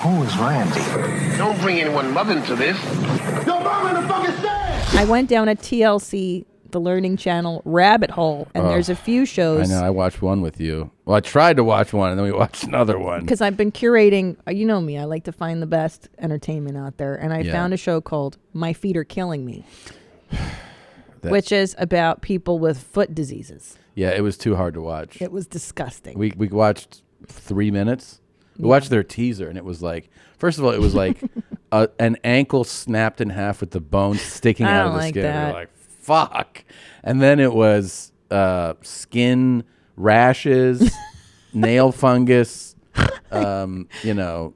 Who is Randy? Don't bring anyone mother into this. Your mom in the fucking stand! I went down a TLC, the Learning Channel, rabbit hole, and there's a few shows. I know. I watched one with you. Well, I tried to watch one, and then we watched another one. Because I've been curating, you know me, I like to find the best entertainment out there. And I found a show called My Feet Are Killing Me, which is about people with foot diseases. Yeah, it was too hard to watch. It was disgusting. We watched 3 minutes. We watched their teaser, and it was like, first of all, it was like an ankle snapped in half with the bone sticking out of the skin. And we were like, fuck. And then it was skin rashes, nail fungus, I know.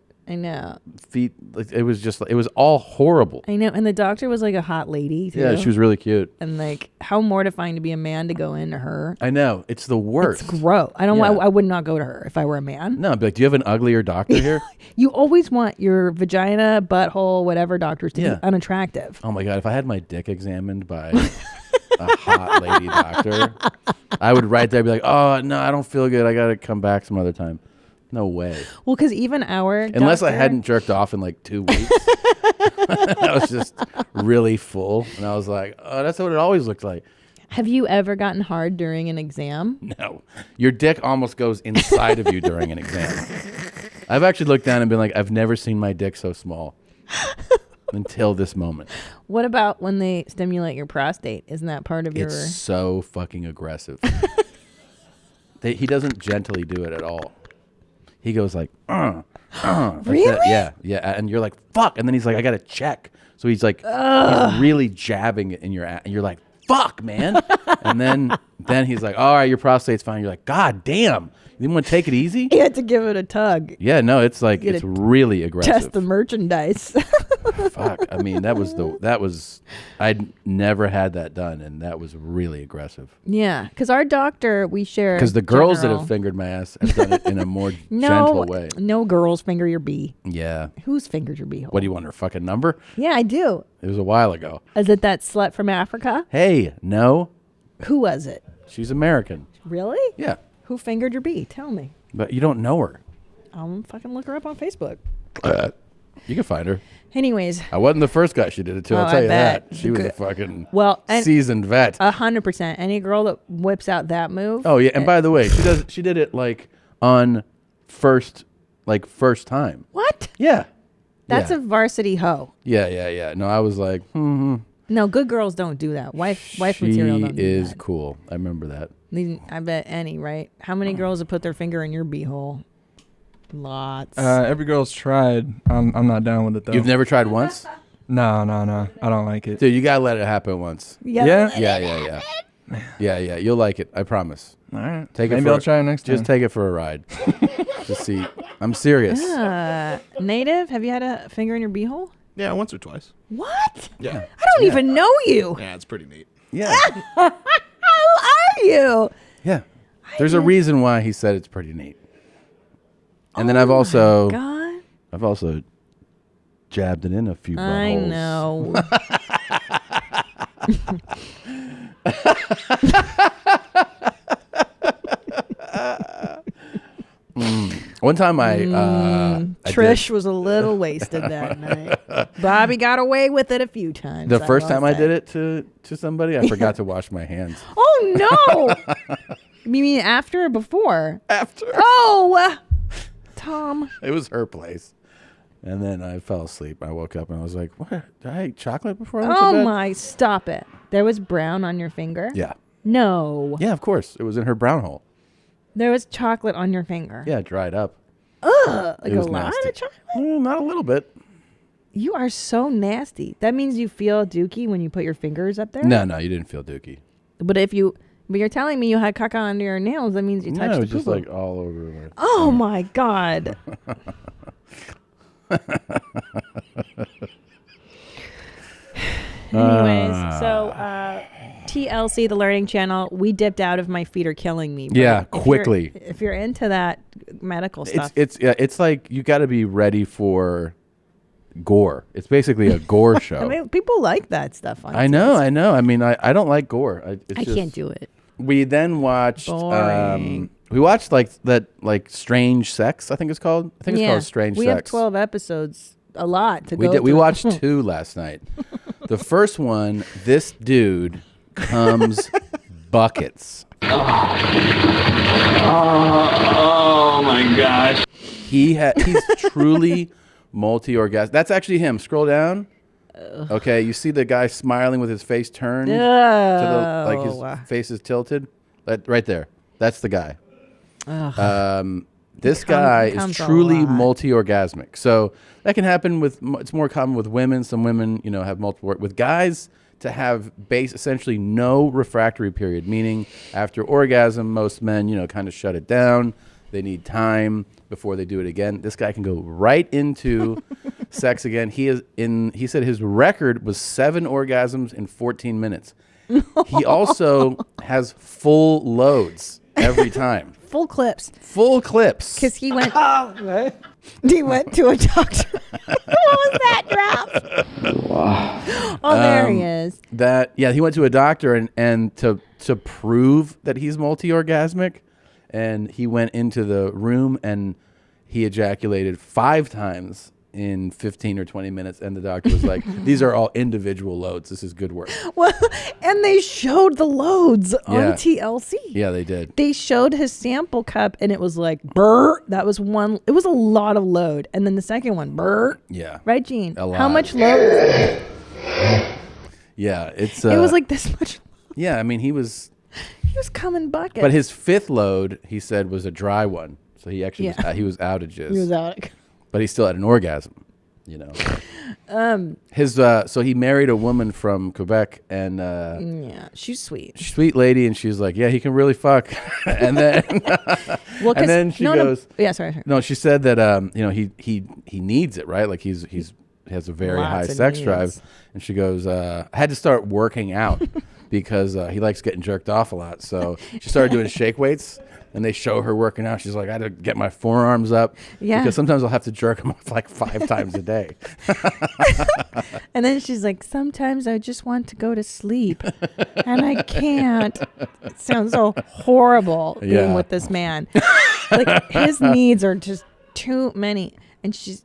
feet. It was just, it was all horrible. I know. And the doctor was like a hot lady, too. Yeah, she was really cute. And like, how mortifying to be a man to go into her. I know. It's the worst. It's gross. I would not go to her if I were a man. No, I'd be like, do you have an uglier doctor here? You always want your vagina, butthole, whatever doctors to be unattractive. Oh my God. If I had my dick examined by a hot lady doctor, I would right there be like, oh, no, I don't feel good. I got to come back some other time. No way. Well, because even our Unless doctor, I hadn't jerked off in like 2 weeks. I was just really full. And I was like, oh, that's what it always looked like. Have you ever gotten hard during an exam? No. Your dick almost goes inside of you during an exam. I've actually looked down and been like, I've never seen my dick so small until this moment. What about when they stimulate your prostate? Isn't that part of your... It's so fucking aggressive. He doesn't gently do it at all. He goes like, Really? Yeah. And you're like, fuck. And then he's like, I got to check. So he's like, he's really jabbing it in your ass. And you're like, fuck, man. And then he's like, all right, your prostate's fine. You're like, God damn. You didn't want to take it easy? You had to give it a tug. Yeah, no, it's like, it's really aggressive. Test the merchandise. Fuck. I mean, I'd never had that done. And that was really aggressive. Yeah. Because our doctor, we share. Because the girls that have fingered my ass have done it in a more gentle way. No girls finger your B. Yeah. Who's fingered your B hole? What do you want, her fucking number? Yeah, I do. It was a while ago. Is it that slut from Africa? Hey, no. Who was it? She's American. Really? Yeah. Who fingered your B? Tell me. But you don't know her. I'll fucking look her up on Facebook. You can find her. Anyways. I wasn't the first guy she did it to. I'll tell you that. She was a fucking seasoned vet. 100%. Any girl that whips out that move. Oh yeah, and by the way, she did it like on first time. What? Yeah. That's a varsity hoe. Yeah. No, I was like, No, good girls don't do that. Wife material don't do that. She is cool. I remember that. I bet any, right? How many girls have put their finger in your beehole? Lots. Every girl's tried. I'm not down with it though. You've never tried once? No. I don't like it. Dude, you gotta let it happen once. Yeah. Yeah. You'll like it. I promise. All right. Maybe I'll try it next time. Just take it for a ride. Just see. I'm serious. Native, have you had a finger in your beehole? Yeah, once or twice. What? Yeah. I don't even know you. Yeah, it's pretty neat. Yeah. How are you? Yeah. There's a reason why he said it's pretty neat. And then I've also jabbed it in a few buttholes. I know. One time Trish was a little wasted that night. Bobby got away with it a few times. The first time I did it to somebody, I forgot to wash my hands. Oh no! You mean after or before? After. Oh, Tom. It was her place. And then I fell asleep. I woke up and I was like, what? Did I eat chocolate before I went to bed? Oh my, stop it. There was brown on your finger? Yeah. No. Yeah, of course. It was in her brown hole. There was chocolate on your finger? Yeah, it dried up. Ugh. Like a lot nasty. of chocolate? Not a little bit. You are so nasty. That means you feel dookie when you put your fingers up there? No, you didn't feel dookie. But you're telling me you had caca under your nails, that means you touched it the was just poo-poo. like all over. Oh my God. Anyways, so TLC, the Learning Channel, we dipped out of My Feet Are Killing Me. Yeah, quickly. If you're into that medical stuff. It's like you got to be ready for gore. It's basically a gore show. I mean, people like that stuff on I know. I mean, I don't like gore. I can't do it. We then watched We watched like Strange Sex, I think it's called. I think it's called Strange Sex. We have 12 episodes, a lot to go We through. watched 2 last night. The first one, this dude comes buckets. Oh my gosh. He's truly multi-orgasmic. That's actually him. Scroll down. Okay, you see the guy smiling with his face turned to the, like his face is tilted. Right there. That's the guy. This guy is truly multi-orgasmic. So that can happen with. It's more common with women. Some women, have multiple. With guys, to have essentially no refractory period, meaning after orgasm, most men, kind of shut it down. They need time before they do it again. This guy can go right into sex again. He said his record was 7 orgasms in 14 minutes. He also has full loads every time. Full clips. Full clips. Because he went. He went to a doctor. What was that drop? Wow. Oh, there he is. He went to a doctor and to prove that he's multi-orgasmic, and he went into the room and he ejaculated 5 times in 15 or 20 minutes, and the doctor was like, these are all individual loads. This is good work. Well, and they showed the loads on TLC. Yeah, they did. They showed his sample cup, and it was like, brr. That was one. It was a lot of load. And then the second one, brr. Yeah. Right, Gene? A lot. How much load? Yeah, it was like this much. Yeah, I mean, he was coming buckets. But his 5th load, he said, was a dry one. So he actually he was out of jizz. He was out. But he still had an orgasm, So he married a woman from Quebec, and she's sweet. Sweet lady, and she's like, yeah, he can really fuck. And then and then she goes, sorry. No, she said that he needs it, right? Like he has a very high sex drive, and she goes, I had to start working out because he likes getting jerked off a lot. So she started doing shake weights. And they show her working out. She's like, I had to get my forearms up. Yeah. Because sometimes I'll have to jerk them off like 5 times a day. And then she's like, sometimes I just want to go to sleep. And I can't. It sounds so horrible being with this man. Like, his needs are just too many. And she's,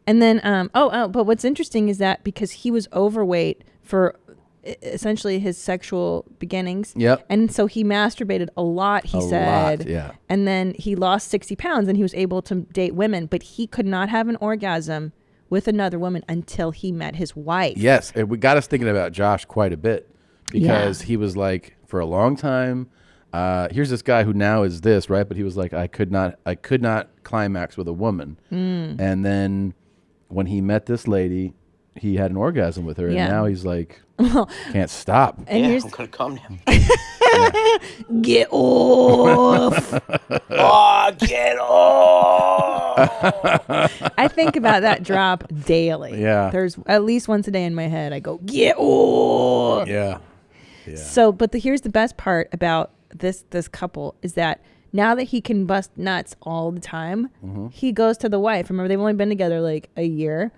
And then, but what's interesting is that because he was overweight for essentially his sexual beginnings. Yep. And so he masturbated a lot, he said. Yeah. And then he lost 60 pounds and he was able to date women, but he could not have an orgasm with another woman until he met his wife. Yes. And we got us thinking about Josh quite a bit because he was like, for a long time, here's this guy who now is this, right? But he was like, I could not climax with a woman. And then when he met this lady, he had an orgasm with her, and now he's like, can't stop. And I'm gonna come now. Get off! Oh, get off! I think about that drop daily. Yeah, there's at least once a day in my head. I go, get off! Yeah. So, but here's the best part about this couple is that now that he can bust nuts all the time, he goes to the wife. Remember, they've only been together like a year.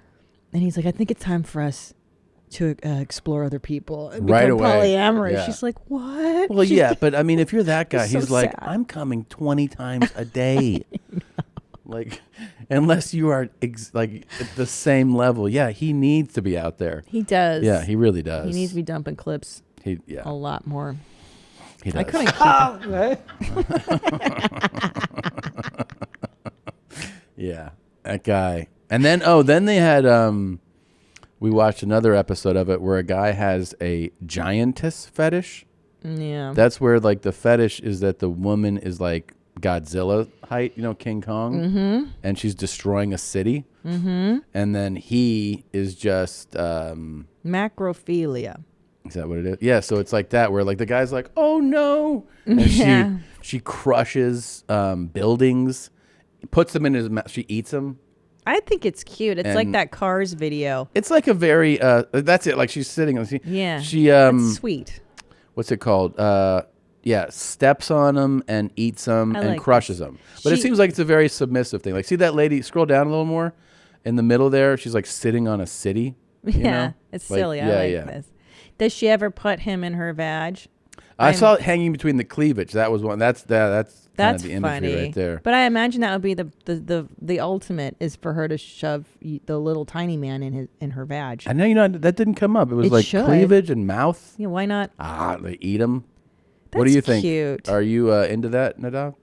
And he's like, I think it's time for us to explore other people and right become away. Polyamorous. Yeah. She's like, what? Well, but I mean, if you're that guy, he's so like, sad. I'm coming 20 times a day. Like, unless you are like at the same level. Yeah, he needs to be out there. He does. Yeah, he really does. He needs to be dumping clips a lot more. He does. I couldn't keep it. Yeah, that guy. And then, then they had, we watched another episode of it where a guy has a giantess fetish. Yeah. That's where, like, the fetish is that the woman is, like, Godzilla height, King Kong. And she's destroying a city. And then he is just... macrophilia. Is that what it is? Yeah, so it's like that where, like, the guy's like, oh, no. And she crushes buildings, puts them in his mouth. She eats them. I think it's cute. It's like that Cars video. It's like a very that's it. Like she's sitting on. She that's sweet. What's it called? Steps on them and eats them and crushes them. But it seems like it's a very submissive thing. Like, see that lady? Scroll down a little more. In the middle there, she's like sitting on a city. You know? It's silly. I like this. Does she ever put him in her vag? I saw it hanging between the cleavage. That was one. That's kind of the imagery funny right there. But I imagine that would be the ultimate is for her to shove the little tiny man in her vag. I know that didn't come up. It was cleavage and mouth. Yeah, why not? They eat them. That's what do you think? Cute. Are you into that, Nadav?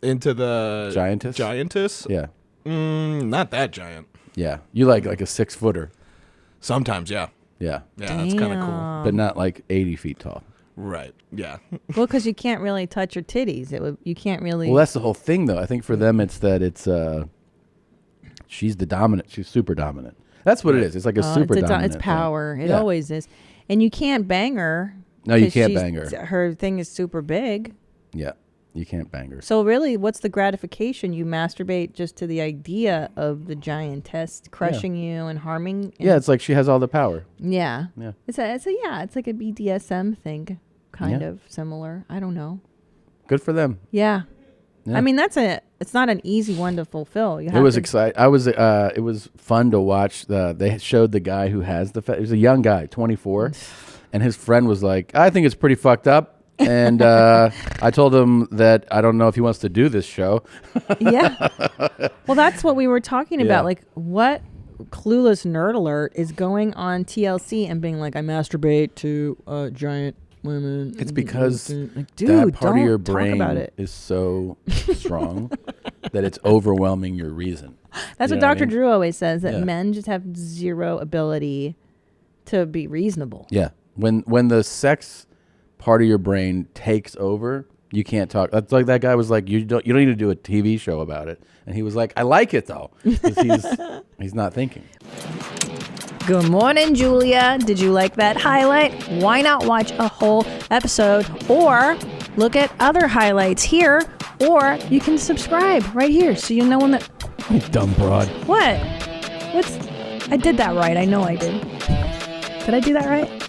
Into the giantess? Giantess? Yeah. Not that giant. Yeah. You like a 6-footer. Sometimes, yeah. Yeah. Yeah, that's kind of cool. But not like 80 feet tall. Right. Yeah. Well, because you can't really touch your titties. You can't really. Well, that's the whole thing, though. I think for them, it's that she's the dominant. She's super dominant. That's what it is. It's like a super dominant. It's power. thing. It always is. And you can't bang her. No, you can't bang her. Her thing is super big. Yeah. You can't bang her. So really, what's the gratification? You masturbate just to the idea of the giantess crushing you and harming. Yeah, it's like she has all the power. Yeah. Yeah. It's like a BDSM thing, kind of similar. I don't know. Good for them. Yeah. Yeah. I mean, it's not an easy one to fulfill. It was exciting. It was fun to watch. They showed the guy who has he was a young guy, 24, and his friend was like, "I think it's pretty fucked up." And I told him that I don't know if he wants to do this show. Yeah. Well, that's what we were talking about. Like, what clueless nerd alert is going on TLC and being like, I masturbate to giant women. It's because like, dude, that part of your don't talk brain about it. is so strong that it's overwhelming your reason. That's what Dr. Drew always says, that men just have zero ability to be reasonable. Yeah. When the sex part of your brain takes over, you can't talk. That's like that guy was like, you don't need to do a TV show about it. And he was like, I like it though. 'Cause he's not thinking. Good morning, Julia. Did you like that highlight? Why not watch a whole episode or look at other highlights here, or you can subscribe right here so you know when the... You dumb broad. What? I did that right. I know I did. Did I do that right?